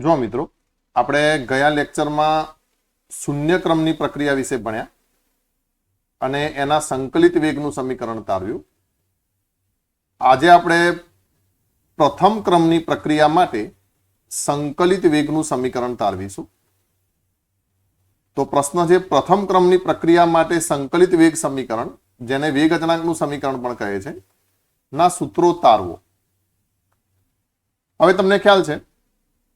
જો મિત્રો આપણે ગયા લેક્ચરમાં શૂન્યક્રમની પ્રક્રિયા વિશે ભણ્યા અને એના સંકલિત વેગનું સમીકરણ તારવ્યું. આજે આપણે પ્રથમ ક્રમની પ્રક્રિયા માટે સંકલિત વેગનું સમીકરણ તારવીશું. તો પ્રશ્ન છે પ્રથમ ક્રમની પ્રક્રિયા માટે સંકલિત વેગ સમીકરણ, જેને વેગ અચળાંકનું સમીકરણ પણ કહે છે, ના સૂત્રો તારવો. હવે તમને ખ્યાલ છે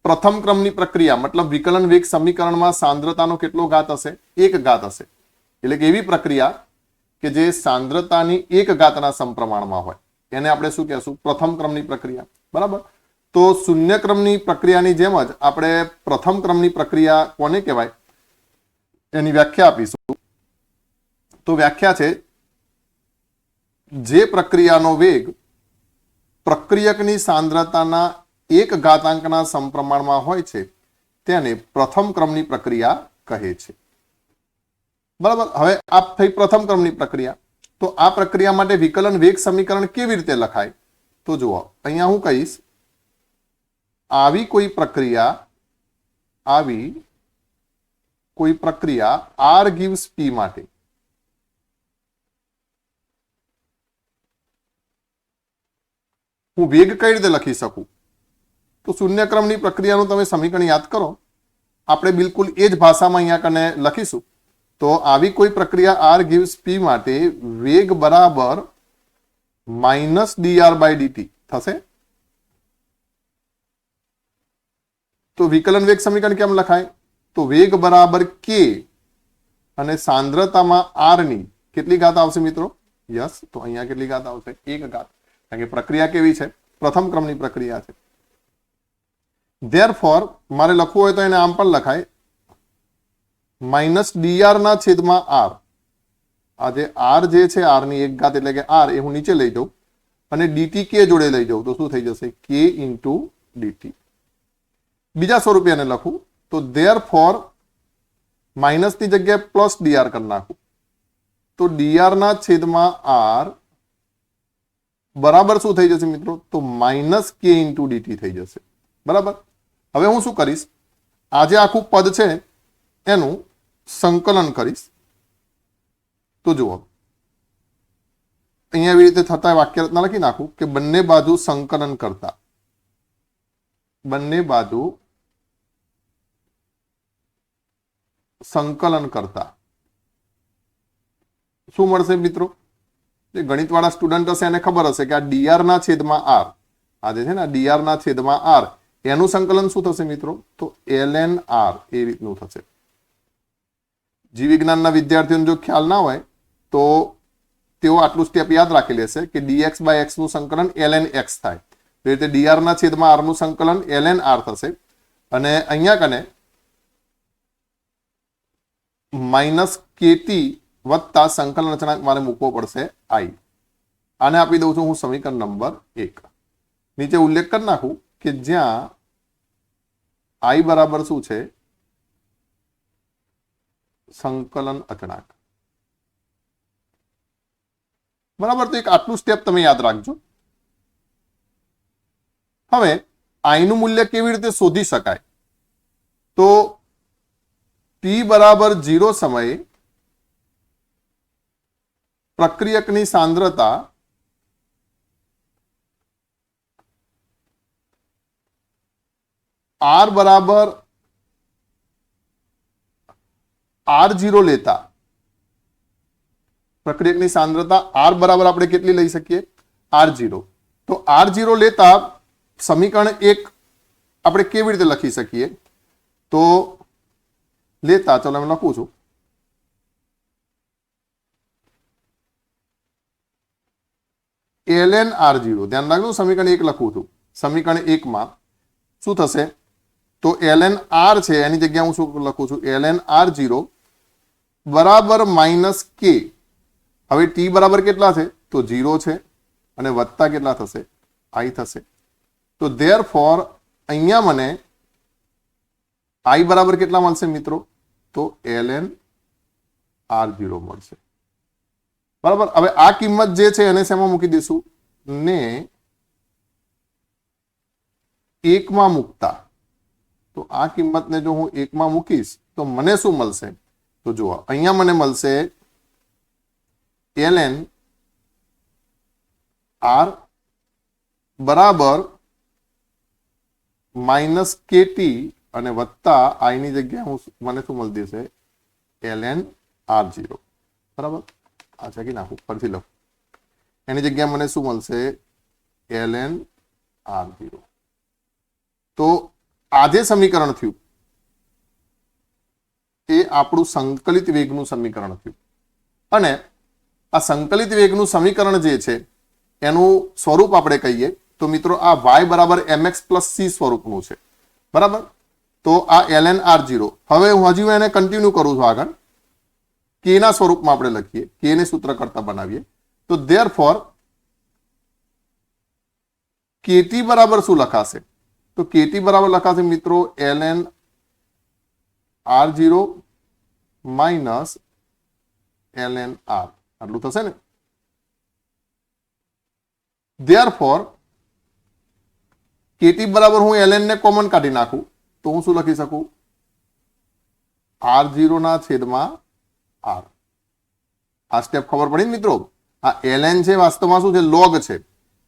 પ્રથમ ક્રમની પ્રક્રિયા મતલબ વિકલન વેગ સમીકરણમાં સાંદ્રતાનો કેટલો ઘાત હશે? 1 ઘાત હશે. એટલે કે એવી પ્રક્રિયા કે જે સાંદ્રતાની 1 ઘાતના સમપ્રમાણમાં હોય એને આપણે શું કહેશું? પ્રથમ ક્રમની પ્રક્રિયા. બરાબર. તો શૂન્ય ક્રમની પ્રક્રિયાની જેમ જ આપણે પ્રથમ ક્રમની પ્રક્રિયા કોને કહેવાય એની વ્યાખ્યા આપીશું. તો વ્યાખ્યા છે, જે પ્રક્રિયાનો વેગ પ્રક્રિયકની સાંદ્રતાના 1 ઘાતાંકના સમપ્રમાણમાં હોય છે તેને પ્રથમ ક્રમની પ્રક્રિયા કહે છે. બરાબર. હવે આ થઈ પ્રથમ ક્રમની પ્રક્રિયા. તો આ પ્રક્રિયા માટે વિકલન વેગ સમીકરણ કેવી રીતે લખાય? તો જુઓ, અહીંયા હું કહીશ, આવી કોઈ પ્રક્રિયા R gives P માટે હું વેગ કઈ રીતે લખી શકું? તો શૂન્ય ક્રમની પ્રક્રિયાનું તમે સમીકરણ યાદ કરો, આપણે બિલકુલ એ જ ભાષામાં અહીંયા કને લખીશું. તો આવી કોઈ પ્રક્રિયા R gives P માટે વેગ બરાબર -dr/dt થશે. તો વિકલન વેગ સમીકરણ કેમ લખાય? તો વેગ બરાબર k અને સાંદ્રતામાં R ની કેટલી ઘાત આવશે મિત્રો? યસ, તો અહીંયા કેટલી ઘાત આવશે? 1 ઘાત. કારણ કે પ્રક્રિયા કેવી છે? પ્રથમ ક્રમની પ્રક્રિયા છે. Therefore મારે લખવું હોય તો એને આમ પણ લખાય, -dr ના છેદમાં r. આ જે r જે છે r ની 1 ઘાત એટલે કે r, એ હું નીચે લઈ જાઉં અને dt k જોડે લઈ જાઉં તો શું થઈ જશે? k into dt. બીજા સ્વરૂપે એને લખું તો therefore માઇનસ ની જગ્યાએ +dr કરી નાખું તો dr ના છેદમાં r બરાબર શું થઈ જશે મિત્રો? તો -k into dt થઈ જશે. બરાબર. હવે હું શું કરીશ, આ જે આખું પદ છે એનું સંકલન કરીશ. તો જુઓ, અહીંયા એવી રીતે થતા વાક્ય રચના લખી નાખું કે બંને બાજુ સંકલન કરતા શું મળશે મિત્રો? જે ગણિત વાળા સ્ટુડન્ટ હશે એને ખબર હશે કે આ dr ના છેદમાં r, આ જે છે ને dr ના છેદમાં r, એનું સંકલન શું થશે મિત્રો? તો ln r એ રીતનું થશે. જીવ વિજ્ઞાનના વિદ્યાર્થીઓને જો ખ્યાલ ના હોય તો તેઓ આટલું સ્ટેપ યાદ રાખી લેશે કે dx/x નું સંકલન ln x થાય. એ રીતે dr ના છેદમાં r નું સંકલન ln r થશે. અને અહીંયા કને -kt વત્તા સંકલન અચળાંક મારે મૂકવો પડશે i. આને આપી દઉં છું હું સમીકરણ નંબર 1. નીચે ઉલ્લેખ કરી નાખું કે જ્યાં i બરાબર શું છે? સંકલન અચળાંક. બરાબર. તો એક આટલું સ્ટેપ તમે યાદ રાખજો. હવે i નું મૂલ્ય કેવી રીતે શોધી શકાય? તો t બરાબર 0 સમયે પ્રક્રિયકની સાંદ્રતા R બરાબર R0 લેતા, પ્રક્રિયકની સાંદ્રતા R બરાબર આપણે કેટલી લઈ શકીએ? R0. તો R0 લેતા સમીકરણ 1 આપણે કેવી રીતે લખી શકીએ? તો લેતા, ચલો હું લખું છું, ln R0. ધ્યાન રાખજો, સમીકરણ 1 લખું છું. સમીકરણ 1 માં શું થશે? તો ln r છે એની જગ્યાએ હું શું લખું છું? ln R0 બરાબર -k. હવે t બરાબર કેટલા છે? તો 0 છે અને વત્તા કેટલા થશે? i થશે. તો therefore અહીંયા મને i બરાબર કેટલા મળશે મિત્રો? તો ln R0 મળશે. બરાબર. હવે આ કિંમત જે છે એને શેમાં મૂકી દઈશું? ને 1 માં મૂકતા તો આ કિંમતને જો હું 1 માં મૂકીશ તો મને શું મળશે? તો જુઓ અહીંયા મને મળશે ln r બરાબર માઇનસ kt અને વત્તા i ની જગ્યાએ હું મને શું મળી જશે? ln r0 બરાબર. આ છે કે નાખું પરથી લખું, એની જગ્યાએ મને શું મળશે? ln r0. તો આ જે સમીકરણ થયું એ આપણું સંકલિત વેગનું સમીકરણ થયું. અને આ સંકલિત વેગનું સમીકરણ જે છે એનું સ્વરૂપ આપણે કહીએ તો મિત્રો આ y બરાબર mx પ્લસ c સ્વરૂપનું છે. બરાબર. તો આ ln r0 હવે હું હજી એને કન્ટિન્યુ કરું છું આગળ. k ના સ્વરૂપમાં આપણે લખીએ, k ને સૂત્ર કરતા બનાવીએ. તો ધેરફોર kt બરાબર શું લખાશે? તો kt બરાબર લખાશે મિત્રો ln r0 minus ln r. આટલું થશે ને. ધેરફોર kt બરાબર હું ln ને કોમન કાઢી નાખું તો હું શું લખી શકું? r0 ના છેદમાં r. આ સ્ટેપ ખબર પડી ને મિત્રો? આ ln છે વાસ્તવમાં શું છે? લોગ છે.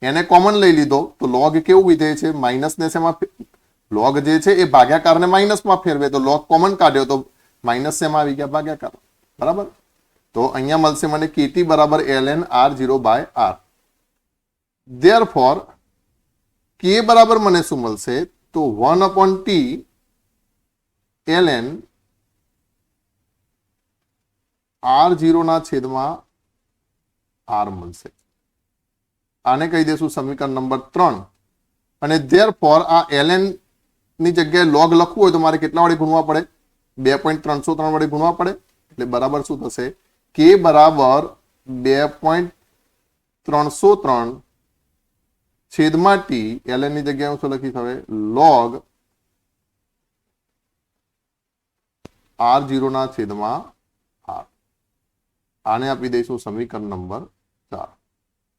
એને કોમન લઈ લીધો તો લોગ કેવું વિધેય છે? માઇનસ ને શેમાં? લોગ જે છે એ ભાગાકારને માઇનસમાં ફેરવે તો લોગ કોમન કાઢ્યો તો માઇનસ શેમાં આવી ગયા? ભાગાકાર. બરાબર. તો અહીંયા મળશે મને kt બરાબર ln r0 બાય r. ધેરફોર k બરાબર મને શું મળશે? તો 1/t ln r0 ના છેદમાં r મળશે. આને કહી દેશું સમીકરણ નંબર 3. અને ધેરફોર આ ln ની જગ્યાએ લોગ લખવું હોય તો મારે કેટલા વડે ગુણવા પડે? 2.303 વડે ગુણવા પડે. એટલે બરાબર શું થશે? k બરાબર 2.303 છેદમાં t. ln ની જગ્યાએ હું શું લખીશ હવે? લોગ r0 ના છેદમાં r. આને આપી દઈશું સમીકરણ નંબર 4.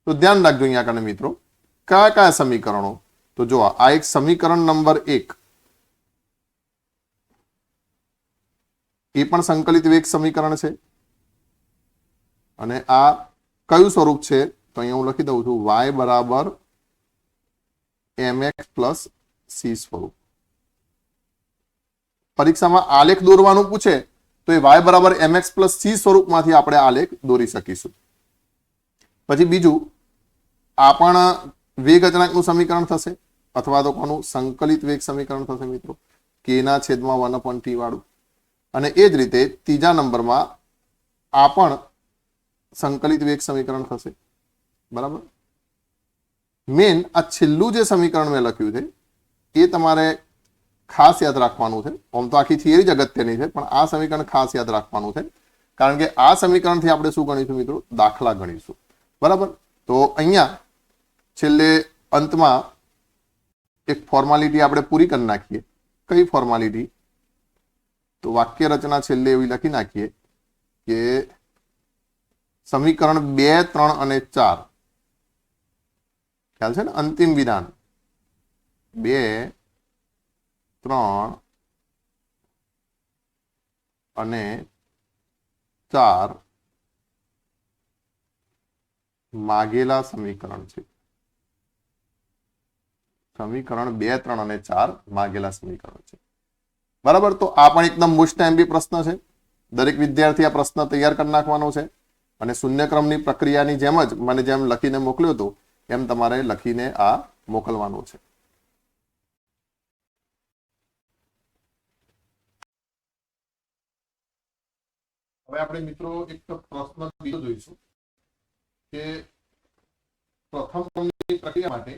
તો ધ્યાન રાખજો અહીંયા કને મિત્રો કયા કયા સમીકરણો. તો જો આ એક સમીકરણ નંબર 1, એ પણ સંકલિત વેગ સમીકરણ છે. અને આ કયું સ્વરૂપ છે? તો અહીંયા હું લખી દઉં છું y બરાબર mx પ્લસ c સ્વરૂપ. પરીક્ષામાં આલેખ દોરવાનું પૂછે તો એ y બરાબર mx પ્લસ c સ્વરૂપમાંથી આપણે આલેખ દોરી શકીશું. પછી બીજું આ પણ વેગ અચળાંકનું સમીકરણ થશે અથવા તો કોનું? સંકલિત વેગ સમીકરણ થશે મિત્રો, k ના છેદમાં 1/t વાળું. અને એ જ રીતે ત્રીજા નંબરમાં આ પણ સંકલિત વેગ સમીકરણ થશે. બરાબર. મેન આ છેલ્લું જે સમીકરણ મેં લખ્યું છે એ તમારે ખાસ યાદ રાખવાનું છે. આમ તો આખી થિયરી જ અગત્યની છે પણ આ સમીકરણ ખાસ યાદ રાખવાનું છે કારણ કે આ સમીકરણથી આપણે શું ગણીશું મિત્રો? દાખલા ગણીશું. બરાબર. તો અહીંયા છેલ્લે અંતમાં એક ફોર્માલિટી આપણે પૂરી કરી નાખીએ. કઈ ફોર્માલિટી? તો વાક્ય રચના છેલ્લે એવી લખી નાખીએ કે સમીકરણ 2, 3 અને 4 ખ્યાલ છે ને? અંતિમ વિધાન 2, 3 અને 4 માગેલા સમીકરણ છે. સમીકરણ 2, 3 અને 4 માગેલા સમીકરણ છે. બરાબર. તો આ પણ એકદમ મોસ્ટ એમબી પ્રશ્ન છે. દરેક વિદ્યાર્થી આ પ્રશ્ન તૈયાર કરી નાખવાનો છે અને શૂન્યક્રમની પ્રક્રિયાની જેમ જ મને જેમ લખીને મોકલ્યો હતો એમ તમારે લખીને આ મોકલવાનું છે. હવે આપણે મિત્રો એક પ્રશ્ન બીજો જોઈશું કે પ્રથમ ક્રમની પ્રક્રિયા માટે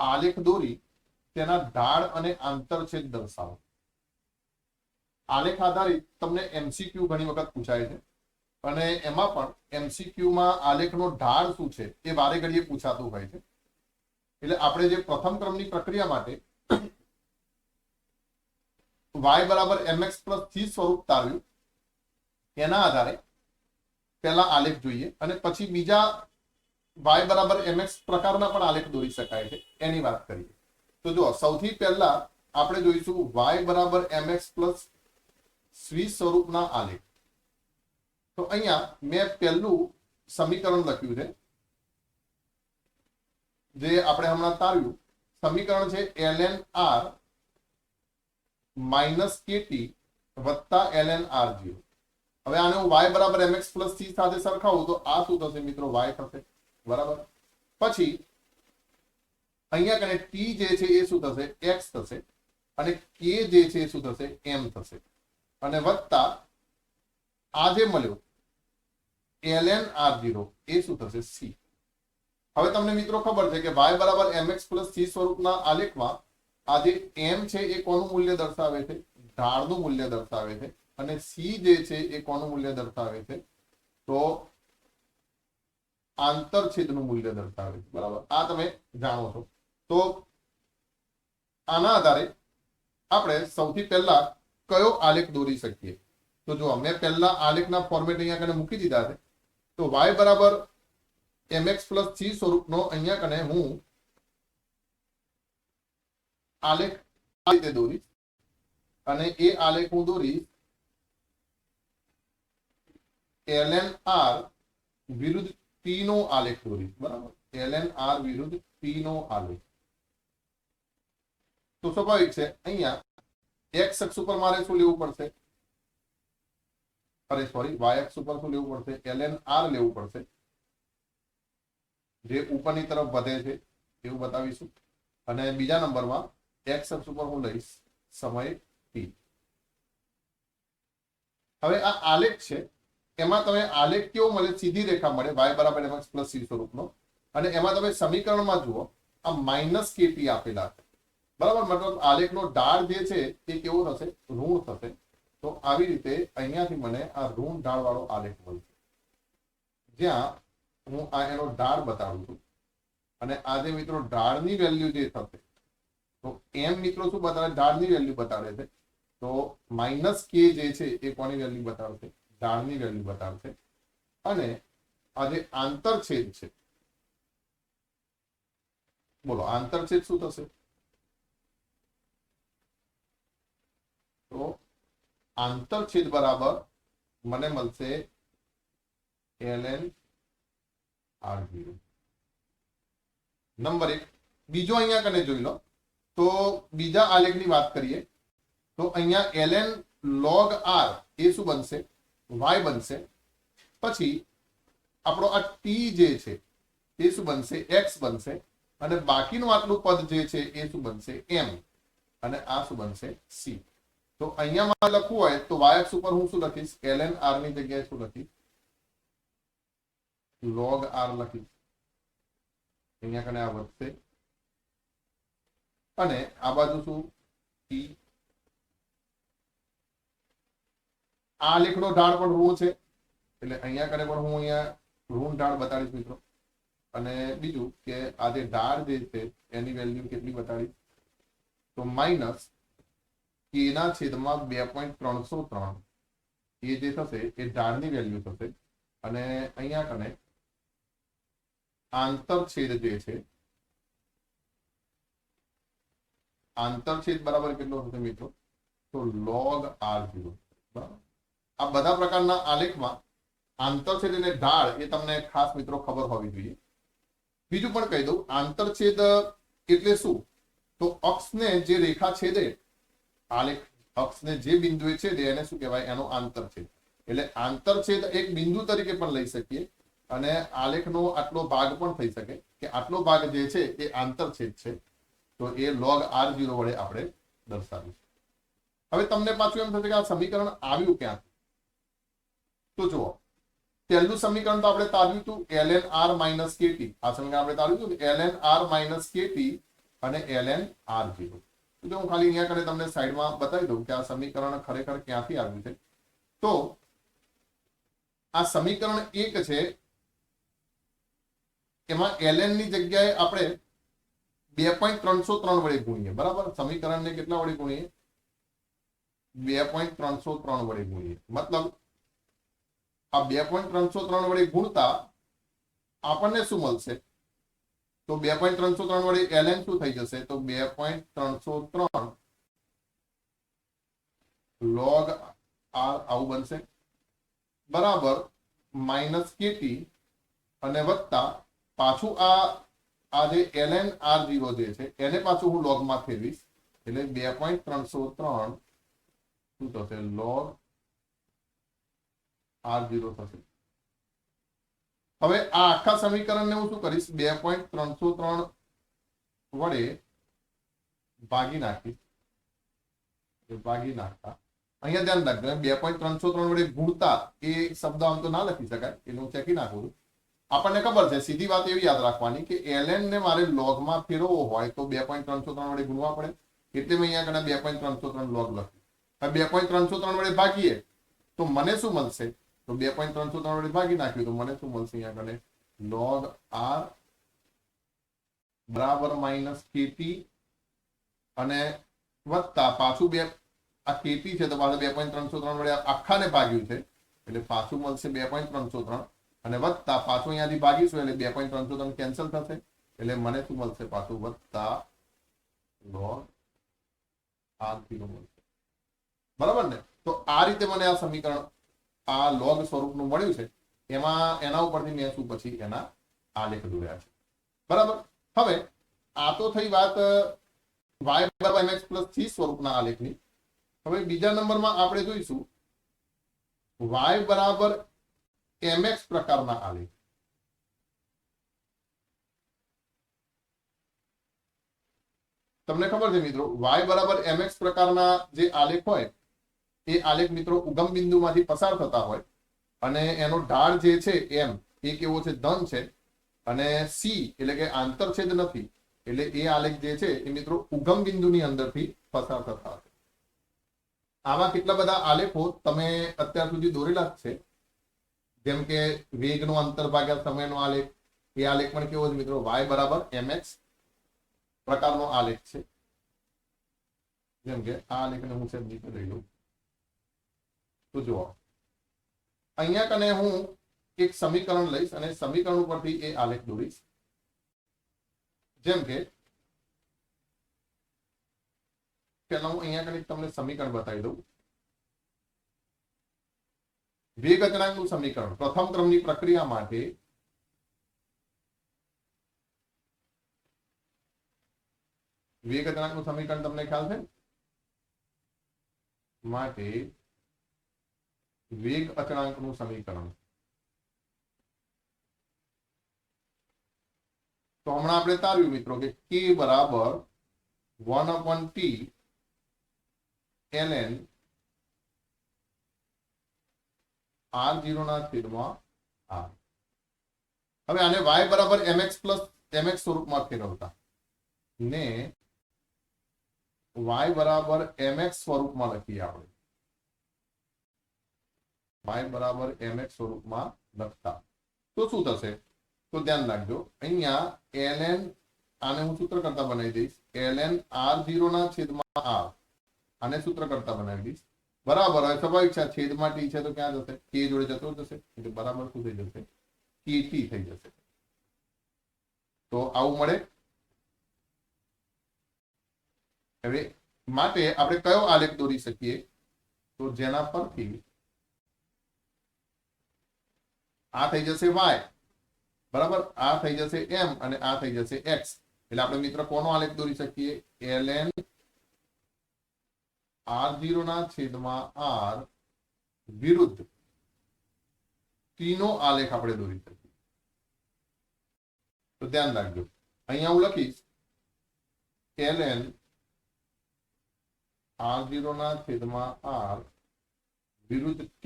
આલેખ દોરી તેના ઢાળ અને આંતરછેદ દર્શાવો. આલેખ આધારિત તમને એમસીક્યુ ઘણી વખત પૂછાય છે અને એમાં પણ એમસીક્યુમાં આલેખનો ઢાળ શું છે એ વારે ઘડીએ પૂછાતું હોય છે. એટલે આપણે જે પ્રથમ ક્રમની પ્રક્રિયા માટે y બરાબર mx પ્લસ c સ્વરૂપ તારવ્યું એના આધારે પહેલા આલેખ જોઈએ અને પછી બીજા y બરાબર mx પ્રકારના પણ આલેખ દોરી શકાય છે એની વાત કરીએ. તો જો સૌથી પહેલા આપણે જોઈશું y બરાબર mx પ્લસ સ્વી સ્વરૂપના આલેખ. તો અહીંયા મેં પહેલું સમીકરણ લખ્યું છે જે આપણે હમણાં તાર્યું. સમીકરણ છે ln r માઇનસ kt વત્તા ln r0. હવે આને હું y બરાબર mx પ્લસ c સાથે સરખાવું તો આ શું થશે મિત્રો? y થશે. બરાબર. પછી અહીંયા કને t જે છે એ શું થશે? x થશે. અને k જે છે એ શું થશે? m થશે. અને વત્તા આ જે મળ્યો ln r0 એ શું થશે? c. હવે તમને મિત્રો ખબર છે કે y બરાબર mx પ્લસ c સ્વરૂપના આલેખમાં આ જે m છે એ કોનું મૂલ્ય દર્શાવે છે? ઢાળનું મૂલ્ય દર્શાવે છે. અને c જે છે એ કોનું મૂલ્ય દર્શાવે છે? તો આંતરછેદનું મૂલ્ય દર્શાવે છે. બરાબર. આ તમે જાણો છો. તો આના આધારે આપણે સૌથી પહેલા કયો આલેખ દોરી શકીએ? તો જો મેં પહેલા આલેખના ફોર્મેટ અહીંયા કને મૂકી દીધા છે. તો y બરાબર mx પ્લસ c સ્વરૂપનો અહીંયા કને હું આલેખ આ રીતે દોરીશ. અને એ આલેખ હું દોરીશ ln r વિરુદ્ધ p નો આલેખ દોરીશ. બરાબર. ln r વિરુદ્ધ p નો આલેખ. તો સ્વાભાવિક છે અહીંયા x અક્ષ ઉપર મારે શું લેવું પડશે? અરે સોરી, y અક્ષ ઉપર શું લેવું પડશે? ln r લેવું પડશે, જે ઉપરની તરફ વધે છે એવું બતાવીશું. અને બીજા નંબરમાં x અક્ષ ઉપર હું લઈશ સમય t. હવે આ આલેખ છે, એમાં તમે આલેખ કેવો મળે? સીધી રેખા મળે y બરાબર mx પ્લસ c સ્વરૂપનો. અને એમાં તમે સમીકરણમાં જુઓ આ માઇનસ kt આપેલા છે. બરાબર. મતલબ આલેખનો ઢાળ જે છે એ કેવો થશે? ઋણ થશે. તો આવી રીતે અહીંયાથી મને આ ઋણ ઢાળ વાળો આલેખ મળશે, જ્યાં હું આ એનો ઢાળ બતાડું છું. અને આ જે મિત્રો ઢાળની વેલ્યુ જે થશે, તો એમ મિત્રો શું બતાવે? ઢાળની વેલ્યુ બતાડે છે. તો માઇનસ કે જે છે એ કોની વેલ્યુ બતાવશે? ઢાળની વેલ્યુ બતાવશે. અને આ જે આંતરછેદ છે, બોલો આંતરછેદ શું થશે? તો આંતરછેદ બરાબર મને મળશે ln r0. નંબર 1. બીજો અહીંયા કને જોઈ લો. તો બીજા આલેખની વાત કરીએ તો અહીંયા ln log r એ શું બનશે? y બનશે. પછી આપણો આ t જે છે એ શું બનશે? x બનશે. અને બાકીનું આટલું પદ જે છે એ શું બનશે? m. અને આ શું બનશે? c. તો અહીંયા મારે લખવું હોય તો y અક્ષ ઉપર હું શું લખીશ? ln r ની જગ્યાએ શું લખીશ? log r લખીશ. અહીંયા કને આ વધશે અને આ બાજુ શું? t. આ આલેખનો ઢાળ પણ ઋણ છે, એટલે અહીંયા કને પણ હું અહીંયા ઋણ ઢાળ બતાડીશ મિત્રો. અને બીજું કે આ જે ઢાળ જે છે એની વેલ્યુ કેટલી બતાડીશ? તો માઇનસ k ના છેદમાં 2.303 એ જે થશે એ ઢાળની વેલ્યુ થશે. અને અહીંયા કને આંતરછેદ જે છે, આંતરછેદ બરાબર કેટલો થશે મિત્રો? તો log r0. બરાબર. આ બધા પ્રકારના આલેખમાં આંતરછેદ અને ઢાળ એ તમને ખાસ મિત્રો ખબર હોવી જોઈએ. બીજું પણ કહી દઉં, આંતરછેદ એટલે શું? તો અક્ષને જે રેખા છેદે, આલેખ અક્ષને જે બિંદુએ છેદે એને શું કહેવાય? એનો આંતરછેદ. એટલે આંતરછેદ એક બિંદુ તરીકે પણ લઈ શકીએ અને આલેખનો આટલો ભાગ પણ થઈ શકે કે આટલો ભાગ જે છે એ આંતરછેદ છે. તો એ log r0 વડે આપણે દર્શાવીશું. હવે તમને પાછું એમ થશે કે આ સમીકરણ આવ્યું ક્યાંથી? તો જુઓ, પહેલું સમીકરણ તો આપણે તાર્યું હતું ln r માઇનસ kt. આ સમીકરણ આપણે તાર્યું હતું ln r માઇનસ kt અને ln r0. તો હું ખાલી અહીંયા કરે તમને સાઈડમાં બતાવી દઉં કે આ સમીકરણ ખરેખર ક્યાંથી આવ્યું છે. તો આ સમીકરણ 1 છે, એમાં ln ની જગ્યાએ આપણે 2.303 વડે ગુણીએ. બરાબર. સમીકરણને કેટલા વડે ગુણીએ? 2.303 વડે ગુણીએ. મતલબ આ 2.303 વડે ગુણતા આપણને શું મળશે? તો 2.303 વડે ln શું થઈ જશે? તો 2.303 log r આવું બનશે, બરાબર માઇનસ કેટી અને વત્તા પાછું આ જે ln r0 જે છે એને પાછું હું log માં ફેરવીશ એટલે 2.303 શું થશે? log r0 થશે. હવે આ આખા સમીકરણને હું શું કરીશ? 2.303 વડે ભાગી નાખતા અહીંયા ધ્યાન રાખજો, 2.303 વડે ગુણતા એ શબ્દ આમ તો ના લખી શકાય, એનું ચેકી નાખું. આપણને ખબર છે, સીધી વાત એવી યાદ રાખવાની કે ln ને મારે log માં ફેરવવો હોય તો 2.303 વડે ગુણવા પડે, એટલે મેં અહીંયા 2.303 log લખ્યું. હવે 2.303 વડે ભાગીએ તો મને શું મળશે? તો 2.303 વડે ભાગી નાખ્યું તો મને શું મળશે? અહીંયા log r બરાબર માઇનસ કેટી અને વત્તા પાછું આ કેટી છે તો પાછું 2.303 વડે આખાને ભાગ્યું છે એટલે પાછું મળશે 2.303 અને વત્તા પાછું અહીંયાથી ભાગીશું એટલે 2.303 કેન્સલ થશે એટલે મને શું મળશે? પાછું વત્તા log r0 મળશે. બરાબર ને? તો આ રીતે મને આ સમીકરણ આ log સ્વરૂપનું મળ્યું છે. એના ઉપરથી મેં શું પછી એના આલેખ દોર્યા છે. બરાબર. હવે આ તો થઈ વાત y બરાબર mx પ્લસ c સ્વરૂપના આલેખની. હવે બીજા નંબરમાં આપણે જોઈશું y બરાબર mx પ્રકારના આલેખ. તમને ખબર છે મિત્રો, y બરાબર mx પ્રકારના જે આલેખ હોય એ આલેખ મિત્રો ઉગમ બિંદુમાંથી પસાર થતા હોય અને એનો ઢાળ જે છે m એ કેવો છે? ધન છે અને c એટલે કે આંતરછેદ નથી એટલે એ આલેખ જે છે એ મિત્રો ઉગમ બિંદુની અંદરથી પસાર થતા હશે. આમાં કેટલા બધા આલેખો તમે અત્યાર સુધી દોરેલા જ છે, જેમ કે વેગનો અંતર ભાગ્યા સમયનો આલેખ. એ આલેખ પણ કેવો છે મિત્રો? y બરાબર mx પ્રકારનો આલેખ છે. જેમ કે આ આલેખને હું છે નીચે લઈ લઉં તો જુઓ, અહીંયા કને હું એક સમીકરણ લઈશ અને સમીકરણ ઉપરથી એ આલેખ દોરીશ. જેમ કે પહેલા હું અહીંયા કને તમને સમીકરણ બતાવી દઉં. વેગ અચળાંકનું સમીકરણ પ્રથમ ક્રમની પ્રક્રિયા માટે વેગ અચળાંકનું સમીકરણ તમને ખ્યાલ છે માટે વેગ અચળાંકનું સમીકરણ તો હમણાં આપણે તાર્યું મિત્રો કે k બરાબર 1/t ln r0 ના છેદમાં r. હવે આને y બરાબર mx પ્લસ mx સ્વરૂપમાં ફેરવતા ને y બરાબર mx સ્વરૂપમાં લખીએ આપણે. y બરાબર mx સ્વરૂપમાં લખતા તો શું થશે? તો ધ્યાન રાખજો, અહીંયા ln આને હું સૂત્ર કરતા બનાવી દઈશ ln r0 ના છેદમાં r, આને સૂત્ર કરતા બનાવી દઈશ. બરાબર. હવે સ્વાભાવિક છે છેદમાં t છે તો ક્યાં જશે? k જોડે જતો જશે એટલે બરાબર શું થઈ જશે? kt થઈ જશે. તો આવું મળે. હવે માટે આપણે કયો આલેખ દોરી શકીએ? તો જેના પરથી આ થઈ જશે y, બરાબર, આ થઈ જશે m અને આ થઈ જશે x. એટલે આપણે મિત્ર કોનો આલેખ દોરી શકીએ? ln r0 ના છેદમાં r વિરુદ્ધ t નો આલેખ આપણે દોરી શકીએ. તો ધ્યાન રાખજો, અહીંયા હું લખીશ ln r0 ના છેદમાં r વિરુદ્ધ t.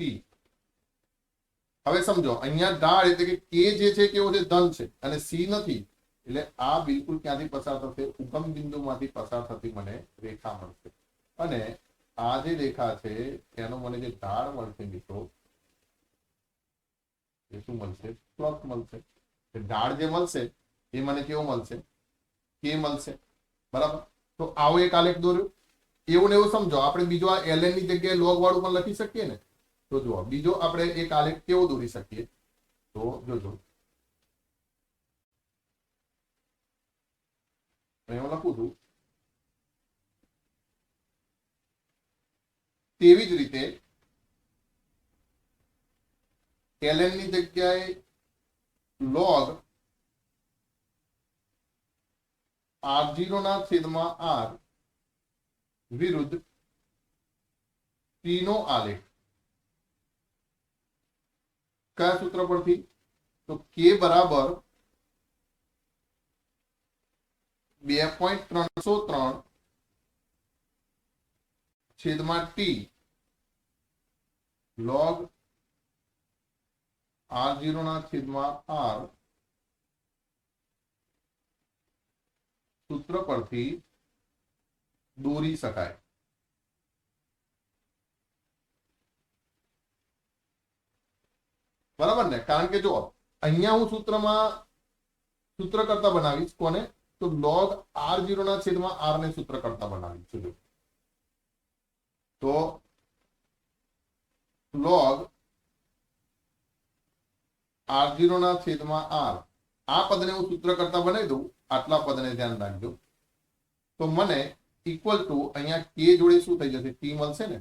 હવે સમજો, અહીંયા ઢાળ એટલે કે k જે છે કેવો છે? ધન છે અને c નથી એટલે આ બિલકુલ ક્યાંથી પસાર થશે? ઉગમ બિંદુમાંથી પસાર થતી મને રેખા મળશે અને આ જે રેખા છે એનો મને જે ઢાળ મળશે મિત્રો એ શું મળશે? પ્લસ મળશે. ઢાળ જે મળશે એ મને કેવો મળશે? k મળશે. બરાબર. તો આવો એક આલેખ દોર્યો. એવું ને એવું સમજો, આપણે બીજો આ ln ની જગ્યાએ log વાળું પણ લખી શકીએ ને. તો જુઓ, બીજો આપણે એક આલેખ કેવો દોરી શકીએ? તો જોજો, અહીંયા હું લખું છું તેવી જ રીતે ln ની જગ્યાએ log r0 ના છેદમાં r વિરુદ્ધ t નો આલેખ કયા સૂત્ર પરથી? તો k બરાબર 2.303 છેદમાં t log r0 ના છેદમાં r સૂત્ર પરથી દોરી શકાય. બરાબર ને? કારણ કે જો અહીંયા હું સૂત્ર કરતા બનાવીશ કોને? તો log r0 ના છેદમાં r ને સૂત્ર કરતા બનાવીશ છું. તો log r0 ના છેદમાં r આ પદને હું સૂત્ર કરતા બનાવી દઉં. આટલા પદને ધ્યાન રાખજો. તો મને ઇક્વલ ટુ અહીંયા k જોડે શું થઈ જશે? t મળશે ને.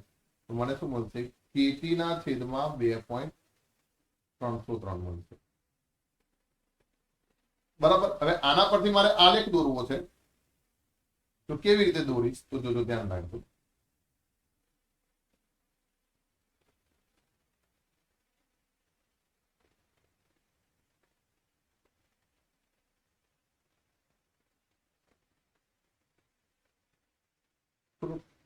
તો મને શું મળશે? kt ના છેદમાં 2.303 મળશે. બરાબર. હવે આના પરથી મારે આલેખ દોરવો છે. તો કેવી રીતે દોરીશ? તો જોજો, ધ્યાન રાખજો.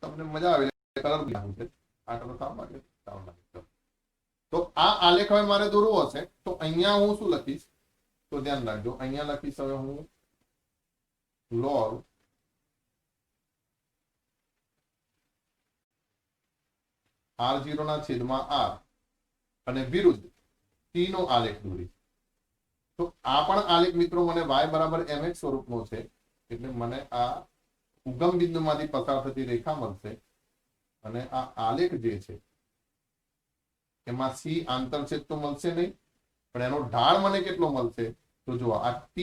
તમને મજા આવે કલર બી છે. આ કલર સારું લાગે. તો આ આલેખ હવે મારે દોરવો હશે. તો અહીંયા હું શું લખીશ? તો ધ્યાન રાખજો. અહીંયા લખીશ હવે હું log r0 ના છેદમાં r અને વિરુદ્ધ t નો આલેખ દોરીશ. તો આ પણ આલેખ મિત્રો મને y બરાબર mx સ્વરૂપનો છે. એટલે મને આ ઉગમ બિંદુમાંથી પસાર થતી રેખા મળશે અને આ આલેખ જે છે એમાં c આંતરછેદ તો મળશે નહીં, પણ એનો ઢાળ મને કેટલો મળશે? તો જો આ t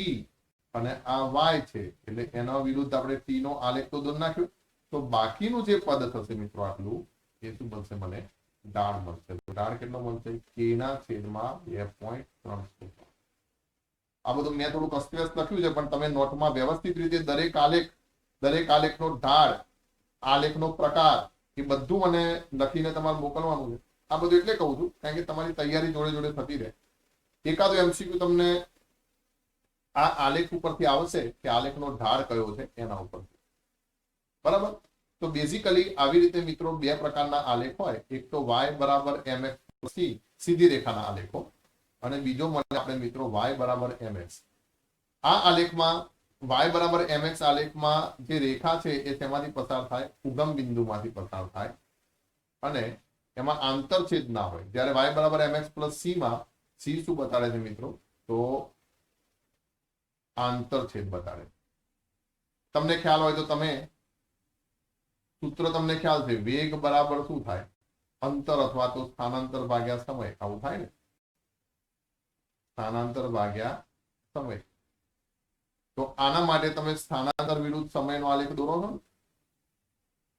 અને આ y છે એટલે એના વિરુદ્ધ આપણે t નો આલેખ તો દોરી નાખ્યો. તો બાકીનું જે પદ થશે મિત્રો આટલું એ શું મળશે? મને ઢાળ મળશે. તો ઢાળ કેટલો મળશે? k ના છેદમાં 2.303. આ બધું મેં થોડુંક અસ્તવ્યસ્ત લખ્યું છે, પણ તમે નોટમાં વ્યવસ્થિત રીતે દરેક આલેખનો ઢાળ, આલેખનો પ્રકાર એ બધું મને લખીને તમારે મોકલવાનું છે. આ બધું એટલે કહું છું કારણ કે તમારી તૈયારી જોડે જોડે થતી રહે. એકાદો MCQ તમને આ આલેખ ઉપરથી આવશે કે આલેખનો ઢાળ કયો છે એના ઉપરથી. બરાબર. તો બેઝિકલી આવી રીતે મિત્રો બે પ્રકારના આલેખ હોય. એક તો y બરાબર mx c સીધી રેખાના આલેખો, અને બીજો મળે આપણે મિત્રો y બરાબર mx. આ આલેખમાં y બરાબર mx આલેખમાં જે રેખા છે એ તેમાંથી પસાર થાય, ઉગમ બિંદુમાંથી પસાર થાય, અને એમાં આંતરછેદ ના હોય. જ્યારે y બરાબર mx પ્લસ c માં c શું બતાડે છે મિત્રો? તો આંતરછેદ બતાડે. તમને ખ્યાલ હોય તો તમે સૂત્ર તમને ખ્યાલ છે, વેગ બરાબર શું થાય? અંતર અથવા તો સ્થાનાંતર ભાગ્યા સમય. આવું થાય ને, સ્થાનાંતર ભાગ્યા સમય. તો આના માટે તમે સ્થાનાંતર વિરુદ્ધ સમયનો આલેખ દોરો છો ને.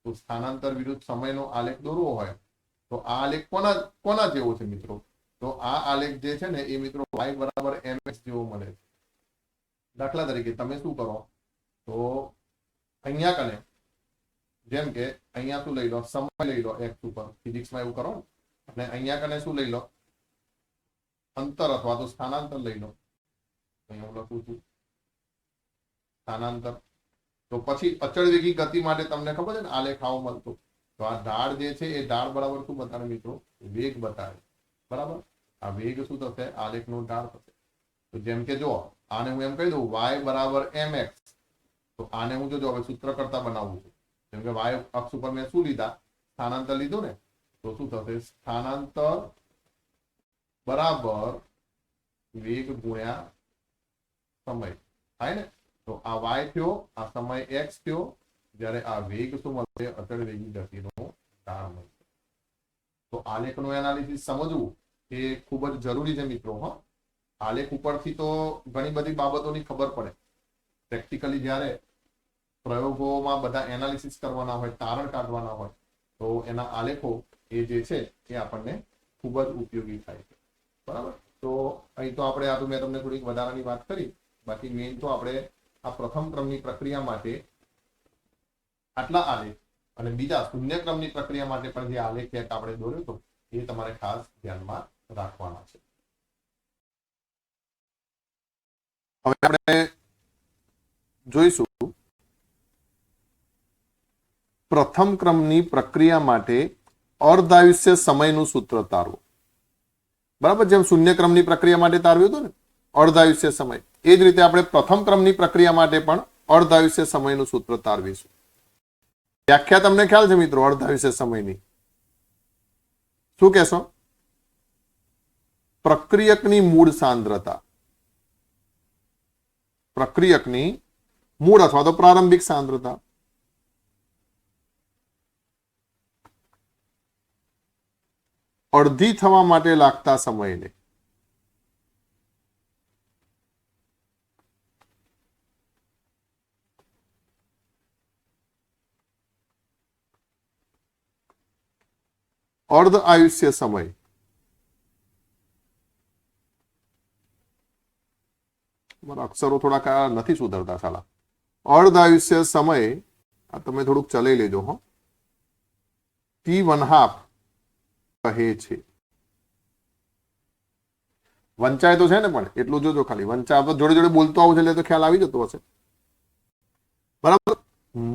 તો સ્થાનાંતર વિરુદ્ધ સમયનો આલેખ દોરવો હોય તો આ આલેખ કોના જેવો છે મિત્રો? તો આ આલેખ જે છે ને એ મિત્રો y બરાબર mx જેવો મળે છે. દાખલા તરીકે તમે શું કરો? તો અહીંયા કને જેમ કે અહીંયા શું લઈ લો? સમય લઈ લો x ઉપર. ફિઝિક્સમાં એવું કરો ને. અને અહીંયા કને શું લઈ લો? અંતર અથવા તો સ્થાનાંતર લઈ લો. અહીંયા હું લખું છું સ્થાનાંતર. તો પછી અચળ વેગી ગતિ માટે તમને ખબર છે ને આલેખ આવો મળતો. તો આ ઢાળ જે છે એ ઢાળ બરાબર શું બતાડે મિત્રો? વેગ બતાડે. બરાબર. આ વેગ શું થશે? આલેખનો ઢાળ થશે. તો જેમ કે જો આને હું એમ કહી દઉં y બરાબર mx, તો આને હું જો હવે સૂત્ર કરતા બનાવું છું. જેમ કે y અક્ષ ઉપર મેં શું લીધા? સ્થાનાંતર લીધું ને. તો શું થશે? સ્થાનાંતર બરાબર વેગ ગુણ્યા સમય થાય ને. તો આ y થયો, આ સમય x થયો, જ્યારે આ વેગ શું મળશે? અચળ વેગી ગતિનો ઢાળ મળશે. તો આલેખનું એનાલિસિસ સમજવું એ ખૂબ જ જરૂરી છે મિત્રો. હા, આલેખ ઉપરથી તો ઘણી બધી બાબતોની ખબર પડે. પ્રેક્ટિકલી જ્યારે પ્રયોગોમાં બધા એનાલિસિસ કરવાના હોય, તારણ કાઢવાના હોય, તો એના આલેખો એ જે છે એ આપણને ખૂબ જ ઉપયોગી થાય છે. બરાબર. તો અહીં તો આપણે આ તો મેં તમને થોડીક વધારાની વાત કરી, બાકી મેઇન તો આપણે આ પ્રથમ ક્રમની પ્રક્રિયા માટે આટલા આલેખ અને બીજા શૂન્ય ક્રમની પ્રક્રિયા માટે પણ જે આલેખ આપણે દોર્યો હતો એ તમારે ખાસ ધ્યાનમાં રાખવાના છે. હવે આપણે જોઈશું પ્રથમ ક્રમની પ્રક્રિયા માટે અર્ધાયુષ્ય સમયનું સૂત્ર તારવું. બરાબર, જેમ શૂન્ય ક્રમની પ્રક્રિયા માટે તારવ્યું હતું ને અર્ધાયુષ્ય સમય, એ જ રીતે આપણે પ્રથમ ક્રમની પ્રક્રિયા માટે પણ અર્ધાયુષ્ય સમયનું સૂત્ર તારવીશું. વ્યાખ્યા તમને ખ્યાલ છે મિત્રો અર્ધાયુષ્ય સમયની? શું કહેશો? પ્રક્રિયકની મૂળ સાંદ્રતા, પ્રક્રિયકની મૂળ અથવા તો પ્રારંભિક સાંદ્રતા અડધી થવા માટે લાગતા સમયને અર્ધ આયુષ્ય સમય અક્ષરો થોડાક નથી સુધરતા સાલા. અર્ધ આયુષ્ય સમય આ તમે થોડુંક ચલાવી લેજો હો. T1/2 કહે છે. વંચાય તો છે ને, પણ એટલું જોજો ખાલી. વંચા જોડે જોડે બોલતો આવું છે એટલે તો ખ્યાલ આવી જતો હશે. બરાબર.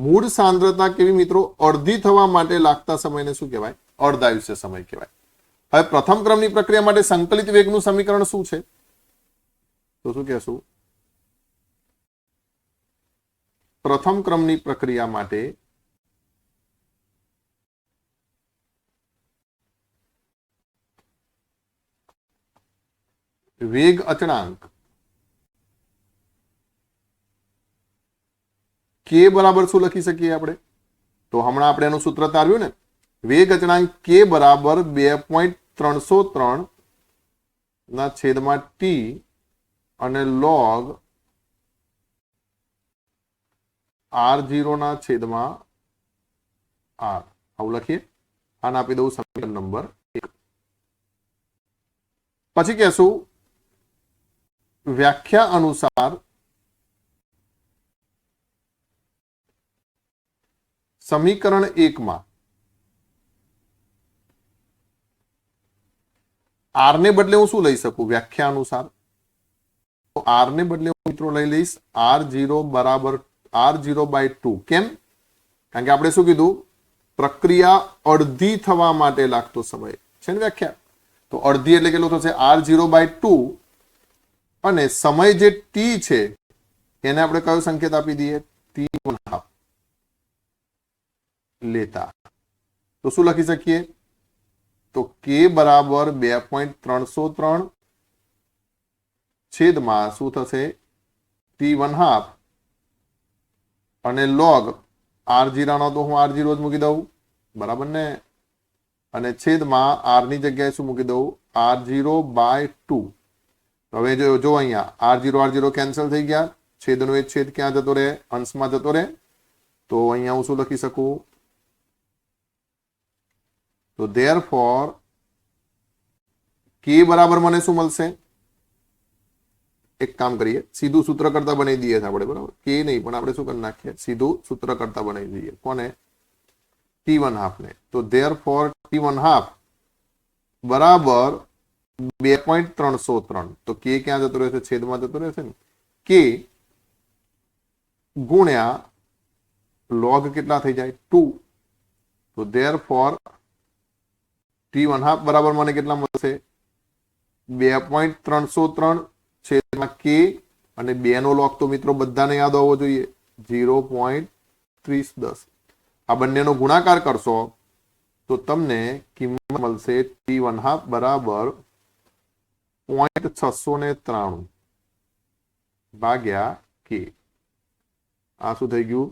મૂળ સાંદ્રતા કેવી મિત્રો? અડધી થવા માટે લાગતા સમયને શું કહેવાય? અર્ધાયુષ્ય સમય કહેવાય. હવે પ્રથમ ક્રમની પ્રક્રિયા માટે સંકલિત વેગનું સમીકરણ શું છે? તો શું કહેશું? પ્રથમ ક્રમની પ્રક્રિયા માટે વેગ અચળાંક કે બરાબર શું લખી શકીએ આપણે? તો હમણાં આપણે એનું સૂત્ર તાર્યું ને, વેગ અચળાંક કે બરાબર 2.303 ના છેદમાં ટી અને log R0 ના છેદમાં R. આવું લખીએ. આને આપી દઉં સમીકરણ નંબર 1. પછી કહેશું વ્યાખ્યા અનુસાર સમીકરણ 1 માં R ને બદલે હું શું લઈ શકું? વ્યાખ્યા અનુસાર તો R ને બદલે હું મિત્રો લઈ લઈશ R0 બરાબર R0/2. કેમ? કારણ કે આપણે શું કીધું? પ્રક્રિયા અડધી થવા માટે લાગતો સમય છે ને વ્યાખ્યા. તો અડધી એટલે કેટલો થશે? R0/2 અને સમય જે t છે એને આપણે કયો સંકેત આપી દઈએ? T1/2 લેતા. તો શું લખી શકીએ? તો k બરાબર 2.303 છેદમાં શું થશે? T1/2 અને log R0 નો તો હું R0 જ મૂકી દઉં, બરાબર ને? અને છેદમાં R ની જગ્યાએ શું મૂકી દઉં? R0/2. હવે જો અહીંયા R0 કેન્સલ થઈ ગયા, છેદનો એક છેદ ક્યાં જતો રહે? અંશમાં જતો રહે. તો અહીંયા હું શું લખી શકું? તો therefore k બરાબર મને શું મળશે? એક કામ કરીએ, સીધું સૂત્ર કરતા બનાવી દઈએ આપણે. બરાબર, k નહીં પણ આપણે શું કરી નાખીએ? સીધું સૂત્ર કરતા બનાવી દઈએ. કોને? T1/2 ને. તો therefore T1/2 બરાબર 2.303. તો k ક્યાં જતો રહેશે? છેદમાં જતો રહેશે ને. k ગુણ્યા log કેટલા થઈ જાય? 2. તો therefore T1/2 બરાબર મને કેટલા મળશે? 2.303 છેદમાં k અને 2 નો log તો મિત્રો બધાને યાદ હોવો જોઈએ 0.3010. આ બંનેનો ગુણાકાર કરશો તો તમને કિંમત મળશે T1/2 બરાબર 0.693 ભાગ્યા k. આ શું થઈ ગયું?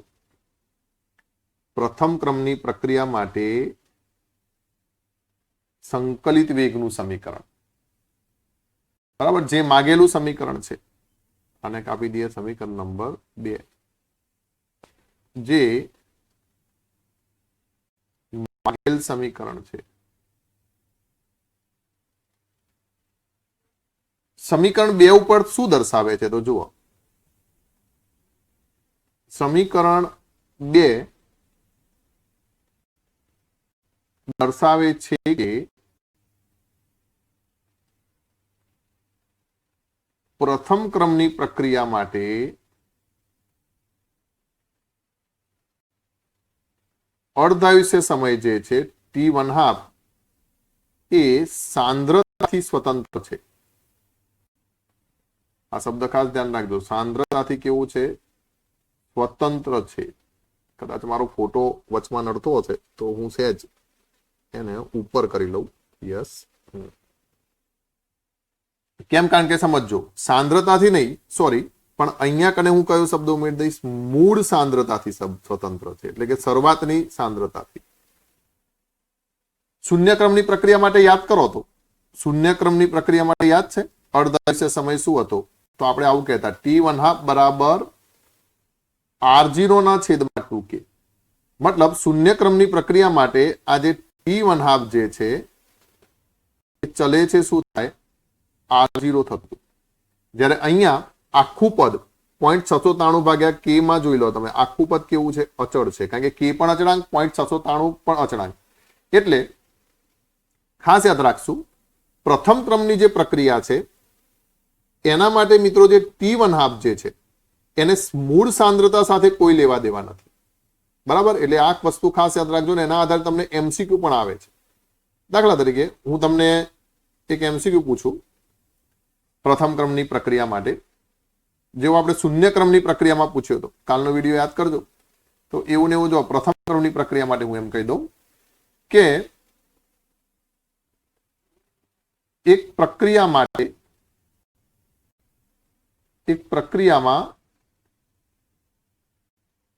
પ્રથમ ક્રમની પ્રક્રિયા માટે સંકલિત વેગનું સમીકરણ. બરાબર, જે માગેલું સમીકરણ છે. આને કાપી દઈએ સમીકરણ નંબર 2. જે માંગેલ સમીકરણ છે, સમીકરણ 2 ઉપર શું દર્શાવે છે? તો જુઓ, સમીકરણ 2 દર્શાવે છે કે પ્રથમ ક્રમની પ્રક્રિયા માટે અર્ધાયુષ્ય સમય જે છે t1/2 એ સાંદ્રતાથી સ્વતંત્ર છે. આ શબ્દ ખાસ ધ્યાન રાખજો, સાંદ્રતાથી કેવું છે? સ્વતંત્ર છે. કદાચ મારો ફોટો વચમાં નડતો હશે તો હું સહેજ એને ઉપર કરી લઉં. યસ, કેમ? કારણ કે સમજો, સાંદ્રતાથી નહીં, સોરી, પણ અહીંયા કને હું કયો શબ્દ ઉમેરી દઈશ? મૂળ સાંદ્રતાથી સ્વતંત્ર છે, એટલે કે શરૂઆતની સાંદ્રતાથી. શૂન્ય ક્રમની પ્રક્રિયા માટે યાદ કરો તો, શૂન્ય ક્રમની પ્રક્રિયા માટે યાદ છે અર્ધાયુષ્ય સમય શું હતો? તો આપણે આવું કહેતા t1/2 બરાબર r0 ના છેદમાં 2k. મતલબ શૂન્ય ક્રમની પ્રક્રિયા માટે આ જે t1/2 જે છે એ ચલે છે શું થાય? r0 થતું. જ્યારે અહીંયા આખું પદ 0.693 ભાગ્યા k માં જોઈ લો તમે, આખું પદ કેવું છે? અચળ છે, કારણ કે k પણ અચળાંક, 0.693 પણ અચળાંક. એટલે ખાસ યાદ રાખશું, પ્રથમ ક્રમની જે પ્રક્રિયા છે એના માટે મિત્રો જે t1/2 જે છે એને મૂળ સાંદ્રતા સાથે કોઈ લેવા દેવા નથી. બરાબર? એટલે આ વસ્તુ ખાસ યાદ રાખજો ને એના આધારે તમને MCQ પણ આવે છે. દાખલા તરીકે હું તમને એક MCQ પૂછું પ્રથમ ક્રમની પ્રક્રિયા માટે, જેવો આપણે શૂન્ય ક્રમની પ્રક્રિયામાં પૂછ્યો હતો, કાલનો વિડીયો યાદ કરજો. તો એવું ને એવું જો પ્રથમ ક્રમની પ્રક્રિયા માટે હું એમ કહી દઉં કે એક પ્રક્રિયામાં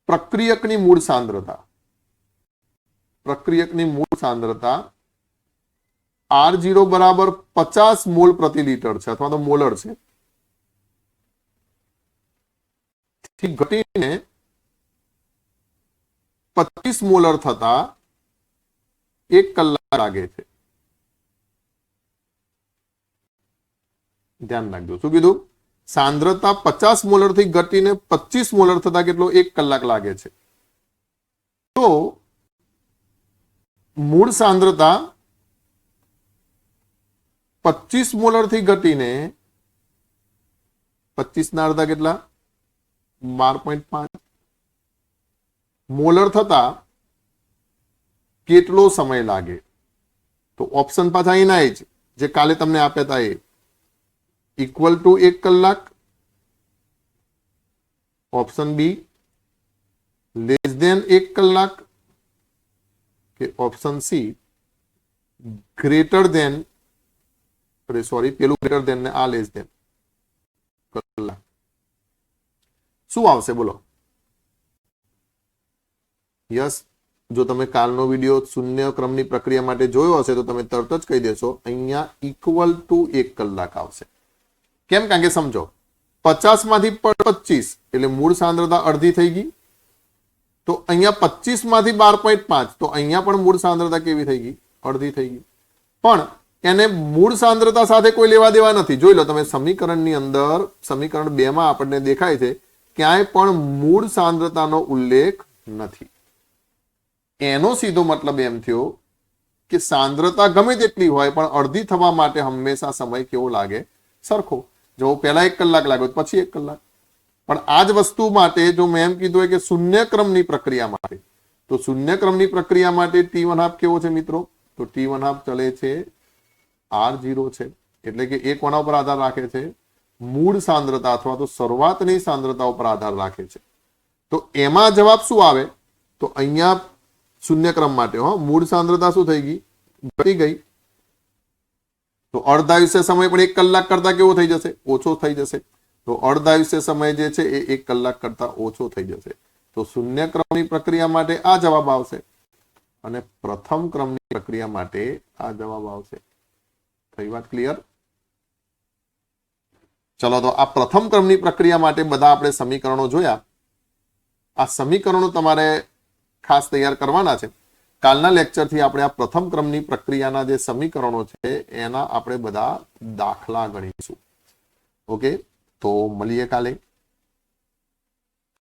પ્રક્રિયકની મૂળ સાંદ્રતા R0 બરાબર 50 મોલ પ્રતિ લીટર છે અથવા તો મોલર છે, થી ઘટીને 25 મોલર થતા 1 કલાક લાગે છે. ધ્યાન રાખજો, શું કીધું? સાંદ્રતા 50 મોલર થી ઘટીને 25 મોલર થતા કેટલો? 1 કલાક લાગે છે. તો મૂળ સાંદ્રતા 25 મોલર થી ઘટીને 25 ના અડધા કેટલા? 12.5 મોલર થતા કેટલો સમય લાગે? તો ઓપ્શન પાછા એના જ જે કાલે તમને આપ્યા હતા, એ ઇક્વલ ટુ 1 કલાક, ઓપ્શન બી લેસ દેન 1 કલાક, કે option C greater than, sorry પેલું ગ્રેટર દેન ને આ લેસ દેન કલાક. શું આવશે બોલો? યસ, જો તમે કાલનો વિડીયો શૂન્ય ક્રમની પ્રક્રિયા માટે જોયો હશે તો તમે તરત જ કહી દેશો અહીંયા ઇક્વલ ટુ 1 કલાક આવશે. કેમ? કારણ કે સમજો 50 માંથી 25 એટલે મૂળ સાંદ્રતા અડધી થઈ ગઈ, તો અહીંયા 25 માંથી 12.5 તો અહીંયા પણ મૂળ સાંદ્રતા કેવી થઈ ગઈ? અડધી થઈ ગઈ. પણ એને મૂળ સાંદ્રતા સાથે કોઈ લેવા દેવા નથી. જોઈ લો તમે સમીકરણની અંદર, સમીકરણ 2 માં આપણને દેખાય છે ક્યાંય પણ મૂળ સાંદ્રતાનો ઉલ્લેખ નથી. એનો સીધો મતલબ એમ થયો કે સાંદ્રતા ગમે તેટલી હોય પણ અડધી થવા માટે હંમેશા સમય કેવો લાગે? સરખો. જો પહેલા 1 કલાક લાગ્યો પછી 1 કલાક. પણ આ જ વસ્તુ માટે જો મેં એમ કીધું કે શૂન્ય ક્રમની પ્રક્રિયા માટે, તો શૂન્ય ક્રમની પ્રક્રિયા માટે t1/2 કેવો છે મિત્રો? તો t1/2 ચલે છે R0 છે, એટલે કે એ કોના ઉપર આધાર રાખે છે? મૂળ સાંદ્રતા અથવા તો શરૂઆતની સાંદ્રતા ઉપર આધાર રાખે છે. તો એમાં જવાબ શું આવે? તો અહીંયા શૂન્ય ક્રમ માટે મૂળ સાંદ્રતા શું થઈ ગઈ? ઘટી ગઈ. તો અર્ધાયુષ્ય સમય પણ 1 કલાક કરતા કેવો થઈ જશે? ઓછો થઈ જશે. તો અર્ધાયુષ્ય સમય જે છે એ 1 કલાક કરતા ઓછો થઈ જશે. તો શૂન્ય ક્રમની પ્રક્રિયા માટે આ જવાબ આવશે અને પ્રથમ ક્રમની પ્રક્રિયા માટે આ જવાબ આવશે. થઈ વાત ક્લિયર? ચલો, તો આ પ્રથમ ક્રમની પ્રક્રિયા માટે બધા આપણે સમીકરણો જોયા. આ સમીકરણો તમારે ખાસ તૈયાર કરવાના છે. કાલના લેક્ચરથી આપણે આ પ્રથમ ક્રમની પ્રક્રિયાના જે સમીકરણો છે એના આપણે બધા દાખલા ગણીશું. ઓકે, તો મળીએ કાલે.